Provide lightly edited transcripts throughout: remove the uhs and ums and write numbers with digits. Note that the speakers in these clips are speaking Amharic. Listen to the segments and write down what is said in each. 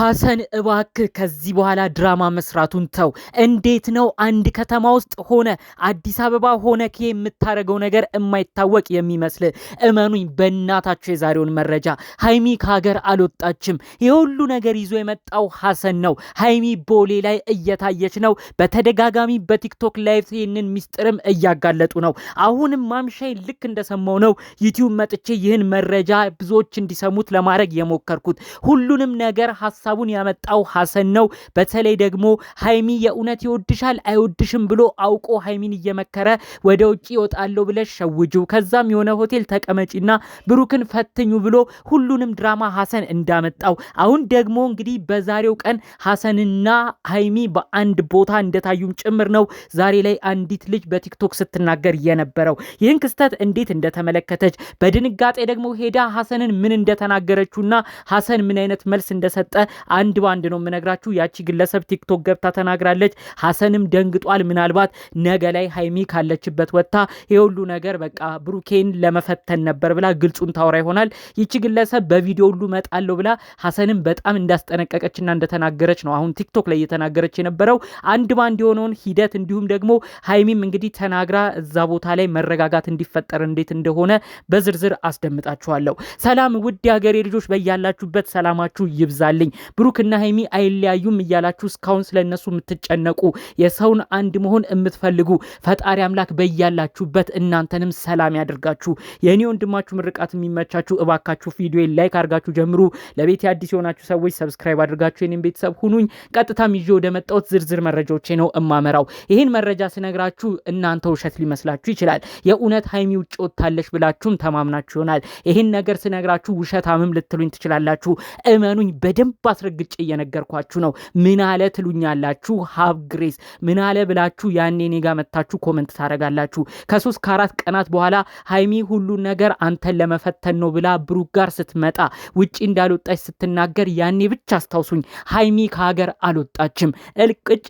ሐሰን እባክህ ከዚህ በኋላ ድራማ መስራቱን ተው። እንዴት ነው አንድ ከተማ ውስጥ ሆነ አዲስ አበባ ሆነ የምታረገው ነገር የማይታወቅ የሚመስል? እመኑኝ በእናታችሁ የዛሬውን መረጃ ሃይሚ ከሀገር አልወጣችም። የሁሉ ነገር ይዞ የመጣው ሐሰን ነው። ሃይሚ ቦሌ ላይ እየታየች ነው። በተደጋጋሚ በቲክቶክ ላይቭ ይህንን ሚስጥርም እያጋለጡ ነው። አሁንም ማምሻይ ልክ እንደሰማው ነው ዩቲዩብ መጥቼ ይህን መረጃ ብዙዎች እንዲሰሙት ለማድረግ የሞከርኩት። ሁሉንም ነገር ሐሳቡን ያመጣው ሐሰን ነው። በተለይ ደግሞ ሃይሚ የእውነት ይወድሻል አይወድሽም ብሎ አውቆ ሃይሚን እየመከረ ወደ ውጪ ይወጣለው ብለሽ ሸውጁ፣ ከዛም የሆነ ሆቴል ተቀመጪና ብሩክን ፈትኙ ብሎ ሁሉንም ድራማ ሐሰን እንዳመጣው፣ አሁን ደግሞ እንግዲህ በዛሬው ቀን ሐሰንና ሃይሚ በአንድ ቦታ እንደታዩም ጭምር ነው ዛሬ ላይ አንዲት ልጅ በቲክቶክ ስትናገር የነበረው። ይህን ክስተት እንዴት እንደተመለከተች በድንጋጤ ደግሞ ሄዳ ሐሰንን ምን እንደተናገረችውና ሐሰን ምን አይነት መልስ እንደሰጠ አንድ ባንድ ነው የምነግራችሁ። ያቺ ግለሰብ ቲክቶክ ገብታ ተናግራለች። ሐሰንም ደንግጧል። ምናልባት ነገ ላይ ሃይሚ ካለችበት ወጥታ የሁሉ ነገር በቃ ብሩኬን ለመፈተን ነበር ብላ ግልጹን ታወራ ይሆናል። ይቺ ግለሰብ በቪዲዮ ሁሉ መጣለው ብላ ሐሰንም በጣም እንዳስጠነቀቀችና እንደተናገረች ነው አሁን ቲክቶክ ላይ እየተናገረች የነበረው። አንድ ባንድ የሆነውን ሂደት እንዲሁም ደግሞ ሃይሚም እንግዲህ ተናግራ እዛ ቦታ ላይ መረጋጋት እንዲፈጠር እንዴት እንደሆነ በዝርዝር አስደምጣችኋለሁ። ሰላም ውድ ሀገሬ ልጆች፣ በያላችሁበት ሰላማችሁ ይብዛልኝ። ብሩክና ሃይሚ አይለያዩም እያላችሁ እስካሁን ስለነሱ የምትጨነቁ የሰውን አንድ መሆን የምትፈልጉ ፈጣሪ አምላክ በያላችሁበት እናንተንም ሰላም ያደርጋችሁ። የኔ ወንድማችሁ ምርቃት የሚመቻችሁ እባካችሁ ቪዲዮ ላይክ አድርጋችሁ ጀምሩ። ለቤት አዲስ የሆናችሁ ሰዎች ሰብስክራይብ አድርጋችሁ የኔን ቤተሰብ ሁኑኝ። ቀጥታም ይዤ ወደ መጣሁት ዝርዝር መረጃዎቼ ነው እማመራው። ይህን መረጃ ስነግራችሁ እናንተ ውሸት ሊመስላችሁ ይችላል። የእውነት ሃይሚ ውጭ ወጣለች ብላችሁም ተማምናችሁ ይሆናል። ይህን ነገር ስነግራችሁ ውሸታምም ልትሉኝ ትችላላችሁ። እመኑኝ በደንብ አስረግጬ እየነገርኳችሁ ነው። ምን አለ ትሉኛላችሁ? ሀብ ግሬስ ምን አለ ብላችሁ ያኔ እኔ ጋር መታችሁ ኮሜንት ታረጋላችሁ። ከ3 ከ4 ቀናት በኋላ ሃይሚ ሁሉ ነገር አንተን ለመፈተን ነው ብላ ብሩክ ጋር ስትመጣ ውጪ እንዳልወጣች ስትናገር ያኔ ብቻ አስታውሱኝ። ሃይሚ ከሀገር አልወጣችም።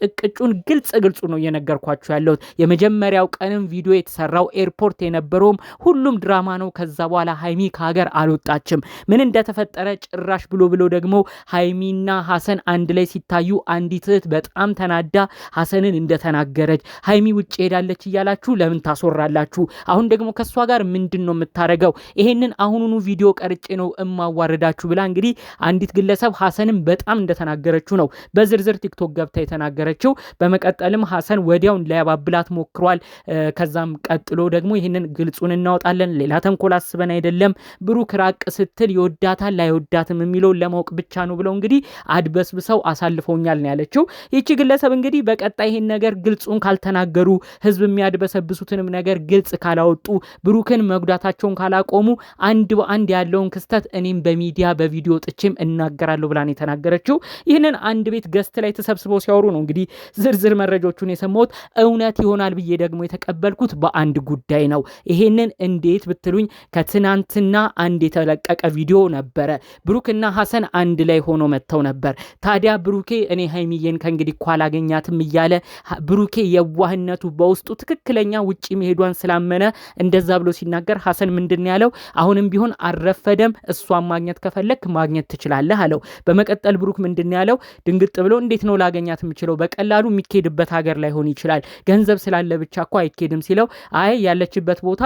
እቅጩን ግልጹ ነው እየነገርኳችሁ ያለሁት። የመጀመሪያው ቀንም ቪዲዮ የተሰራው ኤርፖርት የነበረውም ሁሉም ድራማ ነው። ከዛ በኋላ ሃይሚ ከሀገር አልወጣችም። ምን እንደተፈጠረ ጭራሽ ብሎ ደግሞ ሃይሚና ሐሰን አንድ ላይ ሲታዩ አንዲት እህት በጣም ተናዳ ሐሰንን እንደተናገረች ሃይሚ ውጭ ሄዳለች እያላችሁ ለምን ታስወራላችሁ? አሁን ደግሞ ከሷ ጋር ምንድነው የምታረገው? ይሄንን አሁኑኑ ቪዲዮ ቀርጬ ነው እማዋረዳችሁ ብላ እንግዲህ አንዲት ግለሰብ ሐሰንን በጣም እንደተናገረችው ነው በዝርዝር ቲክቶክ ገብታ የተናገረችው። በመቀጠልም ሐሰን ወዲያውን ሊያባብላት ሞክሯል። ከዛም ቀጥሎ ደግሞ ይሄንን ግልጹን እናወጣለን፣ ሌላ ተንኮል አስበን አይደለም፣ ብሩክ ራቅ ስትል ይወዳታል አይወዳትም የሚለው ለማወቅ ብቻ ነው ብለው እንግዲህ አድበስብሰው አሳልፈውኛል ነው ያለችው። ይቺ ግለሰብ እንግዲህ በቀጣይ ይሄን ነገር ግልጹን ካልተናገሩ፣ ህዝብ የሚያድበሰብሱትንም ነገር ግልጽ ካላወጡ፣ ብሩክን መጉዳታቸውን ካላቆሙ አንድ በአንድ ያለውን ክስተት እኔም በሚዲያ በቪዲዮ ጥቼም እናገራለሁ ብላ ነው የተናገረችው። ይህንን አንድ ቤት ገስት ላይ ተሰብስበው ሲያወሩ ነው እንግዲህ ዝርዝር መረጃዎቹን የሰማሁት። እውነት ይሆናል ብዬ ደግሞ የተቀበልኩት በአንድ ጉዳይ ነው። ይሄንን እንዴት ብትሉኝ ከትናንትና አንድ የተለቀቀ ቪዲዮ ነበረ። ብሩክና ሐሰን አንድ ላይ ሆኖ መተው ነበር። ታዲያ ብሩኬ እኔ ሃይሚዬን ከእንግዲህ እኮ አላገኛትም እያለ ብሩኬ የዋህነቱ በውስጡ ትክክለኛ ውጪ መሄዷን ስላመነ እንደዛ ብሎ ሲናገር ሐሰን ምንድን ያለው? አሁንም ቢሆን አልረፈደም፣ እሷን ማግኘት ከፈለክ ማግኘት ትችላለህ አለው። በመቀጠል ብሩክ ምንድን ያለው? ድንግጥ ብሎ እንዴት ነው ላገኛት የምችለው? በቀላሉ የሚኬድበት ሀገር ላይ ሆን ይችላል፣ ገንዘብ ስላለ ብቻ እኮ አይኬድም ሲለው፣ አይ ያለችበት ቦታ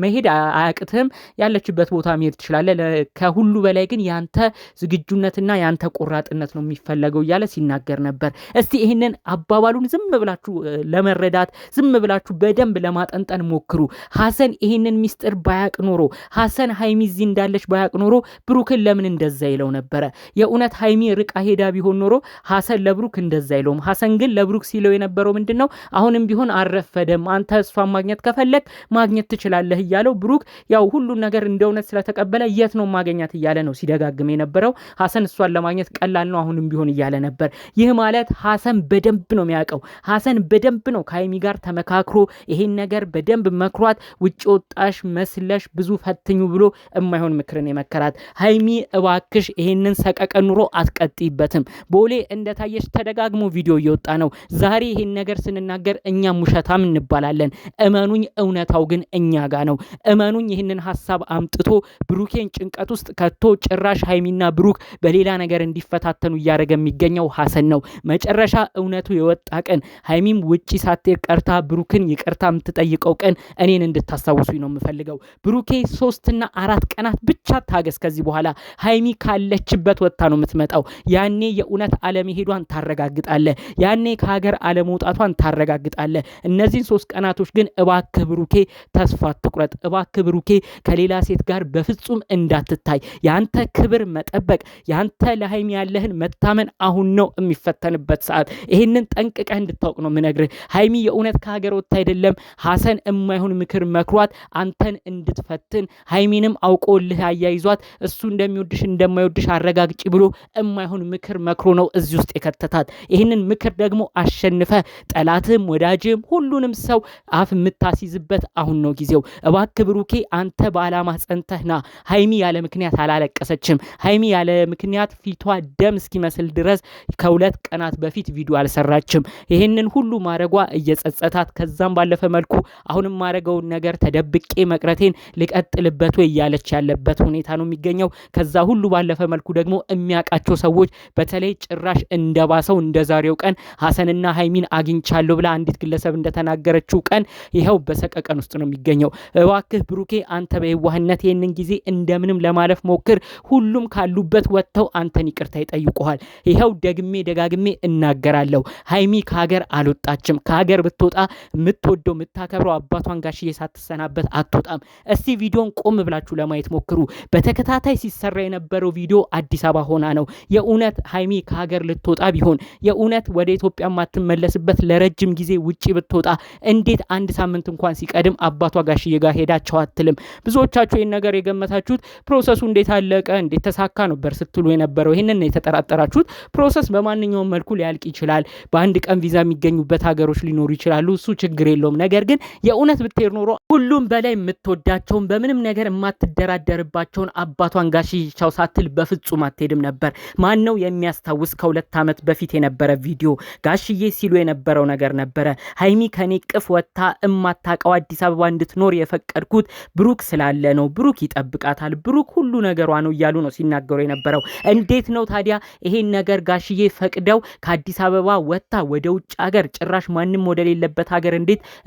መሄድ አያቅትህም፣ ያለችበት ቦታ መሄድ ትችላለህ፣ ከሁሉ በላይ ግን ያንተ ዝግጁነትና ያንተ ቆራጥነት ነው የሚፈለገው እያለ ሲናገር ነበር። እስቲ ይሄንን አባባሉን ዝም ብላችሁ ለመረዳት ዝም ብላችሁ በደንብ ለማጠንጠን ሞክሩ። ሐሰን ይሄንን ሚስጥር ባያቅ ኖሮ፣ ሐሰን ሃይሚ እዚህ እንዳለች ባያቅ ኖሮ ብሩክን ለምን እንደዛ ይለው ነበረ? የእውነት ሃይሚ ርቃ ሄዳ ቢሆን ኖሮ ሐሰን ለብሩክ እንደዛ ይለውም። ሐሰን ግን ለብሩክ ሲለው የነበረው ምንድነው? አሁንም ቢሆን አልረፈደም፣ አንተ እሷን ማግኘት ከፈለክ ማግኘት ትችላለህ እያለው ብሩክ ያው ሁሉን ነገር እንደ እውነት ስለተቀበለ የት ነው ማግኘት እያለ ነው ሲደጋግም የነበረው። ሐሰን እሷን ለማግኘት ቀላል ነው አሁንም ቢሆን እያለ ነበር። ይህ ማለት ሐሰን በደንብ ነው የሚያውቀው። ሐሰን በደንብ ነው ከሃይሚ ጋር ተመካክሮ ይሄን ነገር በደንብ መክሯት ውጭ ወጣሽ መስለሽ ብዙ ፈትኙ ብሎ የማይሆን ምክርን የመከራት። ሃይሚ እባክሽ ይሄንን ሰቀቀ ኑሮ አትቀጥይበትም። ቦሌ እንደታየሽ ተደጋግሞ ቪዲዮ እየወጣ ነው። ዛሬ ይሄን ነገር ስንናገር እኛም ውሸታም እንባላለን። እመኑኝ እውነታው ግን እኛ ጋር ነው። እመኑኝ ይሄንን ሐሳብ አምጥቶ ብሩኬን ጭንቀት ውስጥ ከቶ ጭራሽ ሃይሚና ብሩክ በሌላ ነገር እንዲፈታተኑ እያደረገ የሚገኘው ሐሰን ነው። መጨረሻ እውነቱ የወጣ ቀን ሀይሚም ውጪ ሳትሄድ ቀርታ ብሩክን ይቅርታ የምትጠይቀው ቀን እኔን እንድታስታውሱኝ ነው የምፈልገው። ብሩኬ 3 እና 4 ቀናት ብቻ ታገስ። ከዚህ በኋላ ሀይሚ ካለችበት ወጥታ ነው የምትመጣው። ያኔ የእውነት አለመሄዷን ታረጋግጣለህ። ያኔ ከሀገር አለመውጣቷን ታረጋግጣለህ። እነዚህን 3 ቀናቶች ግን እባክህ ብሩኬ ተስፋ አትቁረጥ። እባክህ ብሩኬ ከሌላ ሴት ጋር በፍጹም እንዳትታይ። ያንተ ክብር መጠበቅ፣ ያንተ ለሀይሚ ያለህን መታመን አሁን ነው የሚፈተንበት ሰዓት። ይሄንን ጠንቅቀህ እንድታውቅ ነው የምነግርህ። ሀይሚ የእውነት ከሀገር ወጥታ አይደለም ሐሰን የማይሆን ምክር መክሯት አንተን እንድትፈትን፣ ሀይሚንም አውቆልህ አያይዟት እሱ እንደሚወድሽ እንደማይወድሽ አረጋግጪ ብሎ የማይሆን ምክር መክሮ ነው እዚህ ውስጥ የከተታት። ይህንን ምክር ደግሞ አሸንፈ ጠላትም ወዳጅም ሁሉንም ሰው አፍ የምታስይዝበት አሁን ነው ጊዜው። እባክህ ብሩኬ አንተ በዓላማ ጸንተህና። ሀይሚ ያለ ምክንያት አላለቀሰችም። ሀይሚ ያለ ምክንያት ፊቷ ደም እስኪመስል ድረስ ከ2 ቀናት በፊት ቪዲዮ አልሰራችም። ይህንን ሁሉ ማረጓ እየጸጸታት ከዛም ባለፈ መልኩ አሁንም ማረገውን ነገር ተደብቄ መቅረቴን ልቀጥልበት ወይ እያለች ያለበት ሁኔታ ነው የሚገኘው። ከዛ ሁሉ ባለፈ መልኩ ደግሞ የሚያውቃቸው ሰዎች በተለይ ጭራሽ እንደባሰው እንደዛሬው ቀን ሐሰንና ሀይሚን አግኝቻለሁ ብላ አንዲት ግለሰብ እንደተናገረችው ቀን ይኸው በሰቀቀን ውስጥ ነው የሚገኘው። እባክህ ብሩኬ አንተ በየዋህነት ይህንን ጊዜ እንደምንም ለማለፍ ሞክር። ሁሉም ካሉበት ወጥተው አንተን ይቅርታ ይጠይቁሃል። ይኸው ደግሜ ደጋግሜ እናገራለሁ። ሀይሚ ከሀገር አልወጣችም። ከሀገር ብትወጣ የምትወደው የምታከብረው አባቷን ጋሽዬ ሳትሰናበት አትወጣም። እስቲ ቪዲዮን ቆም ብላችሁ ለማየት ሞክሩ። በተከታታይ ሲሰራ የነበረው ቪዲዮ አዲስ አበባ ሆና ነው። የእውነት ሀይሚ ከሀገር ልትወጣ ቢሆን የእውነት ወደ ኢትዮጵያ ማትመለስበት ለረጅም ጊዜ ውጪ ብትወጣ እንዴት 1 ሳምንት እንኳን ሲቀድም አባቷ ጋሽዬ ጋር ሄዳቸው አትልም? ብዙዎቻችሁ ይህን ነገር የገመታችሁት ፕሮሰሱ እንዴት አለቀ እንዴት ተሳካ ነበር ስትሉ የነበረው። ይህንን ነው የተጠራጠራችሁት። ፕሮሰስ በማንኛውም መልኩ ሊያልቅ ይችላል። በአንድ ቀን ቪዛ የሚገኙበት ሀገሮች ሊኖሩ ይችላሉ። እሱ ችግር የለውም። ነገር ግን የእውነት ብትሄድ ኖሮ ሁሉም በላይ የምትወዳቸውን በምንም ነገር የማትደራደርባቸውን አባቷን ጋሽዬ ሳትል በፍጹም አትሄድም ነበር። ማን ነው የሚያስታውስ? ከ2 ዓመት በፊት የነበረ ቪዲዮ ጋሽዬ ሲሉ የነበረው ነገር ነበረ። ሀይሚ ከኔ ቅፍ ወጥታ እማታቀው አዲስ አበባ እንድትኖር የፈቀድኩት ብሩክ ስላለ ነው። ብሩክ ይጠብቃታል። ብሩክ ሁሉ ነገሯ ነው እያሉ ነው ሲናገሩ የነበረው። እንዴት ነው ታዲያ ይሄን ነገር ጋሽዬ ፈቅደው ከአዲስ አበባ ወጥታ ወደ ውጭ ሀገር ጭራሽ ማንም ወደሌለበት ሀገር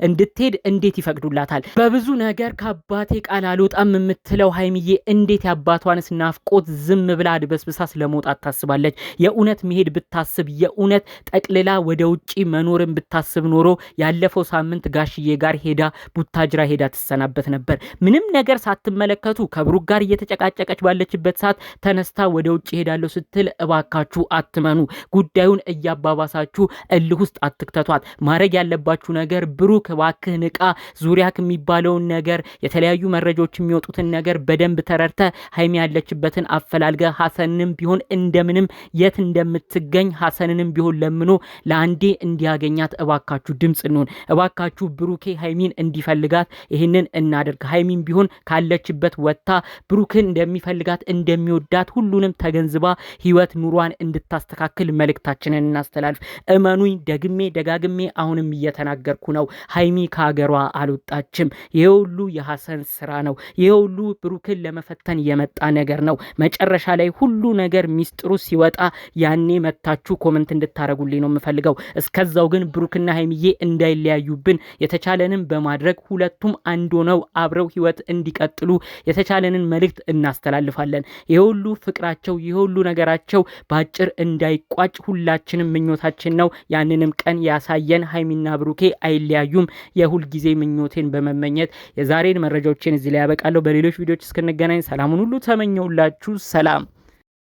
እንድትሄድ እንዴት ይፈቅዱላታል? በብዙ ነገር ከአባቴ ቃል አልወጣም የምትለው ሀይሚዬ እንዴት ያባቷንስ ናፍቆት ዝም ብላ አድበስብሳ ስለመውጣት ታስባለች? የእውነት መሄድ ብታስብ የእውነት ጠቅልላ ወደ ውጪ መኖርን ብታስብ ኖሮ ያለፈው ሳምንት ጋሽዬ ጋር ሄዳ ቡታጅራ ሄዳ ትሰናበት ነበር። ምንም ነገር ሳትመለከቱ ከብሩክ ጋር እየተጨቃጨቀች ባለችበት ሰዓት ተነስታ ወደ ውጪ ሄዳለሁ ስትል እባካችሁ አትመኑ። ጉዳዩን እያባባሳችሁ እልህ ውስጥ አትክተቷት። ማድረግ ያለባችሁ ነገር ብሩክ እባክህ ንቃ። ዙሪያክ የሚባለውን ነገር የተለያዩ መረጃዎች የሚወጡትን ነገር በደንብ ተረድተ ሀይሚ ያለችበትን አፈላልገ ሐሰንንም ቢሆን እንደምንም የት እንደምትገኝ ሐሰንንም ቢሆን ለምኖ ለአንዴ እንዲያገኛት እባካችሁ ድምጽ እንሆን። እባካችሁ ብሩኬ ሀይሚን እንዲፈልጋት ይህንን እናደርግ። ሀይሚን ቢሆን ካለችበት ወጥታ ብሩክን እንደሚፈልጋት እንደሚወዳት ሁሉንም ተገንዝባ ህይወት ኑሯን እንድታስተካክል መልእክታችንን እናስተላልፍ። እመኑኝ ደግሜ ደጋግሜ አሁንም እየተናገርኩ ነው። ሀይሚ ከሀገሯ አልወጣችም። ይሄ ሁሉ የሐሰን ስራ ነው። ይሄ ሁሉ ብሩክን ለመፈተን የመጣ ነገር ነው። መጨረሻ ላይ ሁሉ ነገር ሚስጥሩ ሲወጣ ያኔ መታችሁ ኮመንት እንድታረጉልኝ ነው የምፈልገው። እስከዛው ግን ብሩክና ሀይሚዬ እንዳይለያዩብን የተቻለንን በማድረግ ሁለቱም አንድ ሆነው አብረው ህይወት እንዲቀጥሉ የተቻለንን መልእክት እናስተላልፋለን። ይሄ ሁሉ ፍቅራቸው ይሄ ሁሉ ነገራቸው ባጭር እንዳይቋጭ ሁላችንም ምኞታችን ነው። ያንንም ቀን ያሳየን። ሀይሚና ብሩኬ አይለያዩም። የሁል ጊዜ ምኞቴን በመመኘት የዛሬን መረጃዎችን እዚህ ላይ ያበቃለሁ። በሌሎች ቪዲዮዎች እስክንገናኝ ሰላሙን ሁሉ ተመኘውላችሁ። ሰላም።